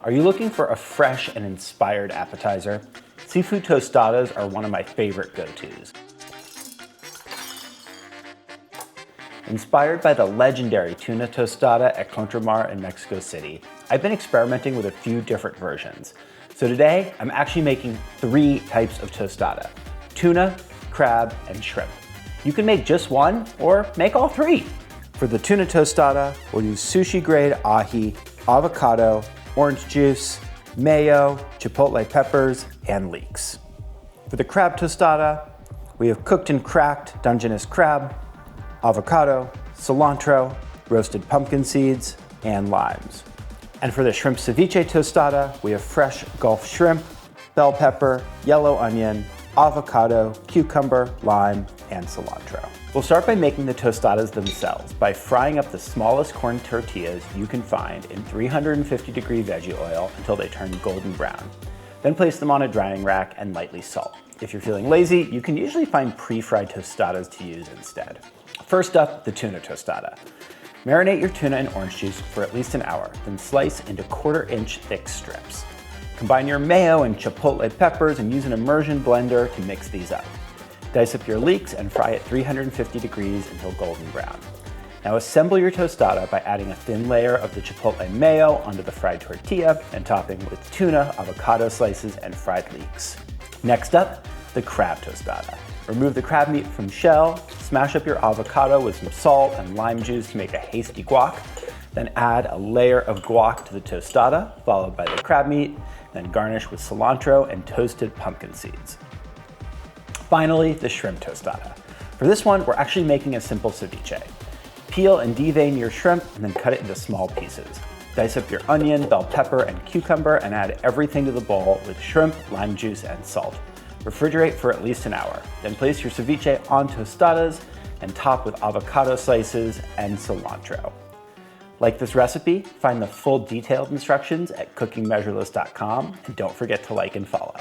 Are you looking for a fresh and inspired appetizer? Seafood tostadas are one of my favorite go-tos. Inspired by the legendary tuna tostada at Contramar in Mexico City, I've been experimenting with a few different versions. So today, I'm actually making 3 types of tostada: tuna, crab, and shrimp. You can make just one or make all 3. For the tuna tostada, we'll use sushi-grade ahi, avocado, orange juice, mayo, chipotle peppers, and leeks. For the crab tostada, we have cooked and cracked Dungeness crab, avocado, cilantro, roasted pumpkin seeds, and limes. And for the shrimp ceviche tostada, we have fresh Gulf shrimp, bell pepper, yellow onion, avocado, cucumber, lime, and cilantro. We'll start by making the tostadas themselves by frying up the smallest corn tortillas you can find in 350-degree veggie oil until they turn golden brown. Then place them on a drying rack and lightly salt. If you're feeling lazy, you can usually find pre-fried tostadas to use instead. First up, the tuna tostada. Marinate your tuna in orange juice for at least an hour, then slice into 1/4-inch thick strips. Combine your mayo and chipotle peppers and use an immersion blender to mix these up. Dice up your leeks and fry at 350 degrees until golden brown. Now assemble your tostada by adding a thin layer of the chipotle mayo onto the fried tortilla and topping with tuna, avocado slices, and fried leeks. Next up, the crab tostada. Remove the crab meat from shell, smash up your avocado with some salt and lime juice to make a hasty guac, then add a layer of guac to the tostada, followed by the crab meat, then garnish with cilantro and toasted pumpkin seeds. Finally, the shrimp tostada. For this one, we're actually making a simple ceviche. Peel and devein your shrimp and then cut it into small pieces. Dice up your onion, bell pepper, and cucumber and add everything to the bowl with shrimp, lime juice, and salt. Refrigerate for at least an hour. Then place your ceviche on tostadas and top with avocado slices and cilantro. Like this recipe? Find the full detailed instructions at cookingmeasureless.com and don't forget to like and follow.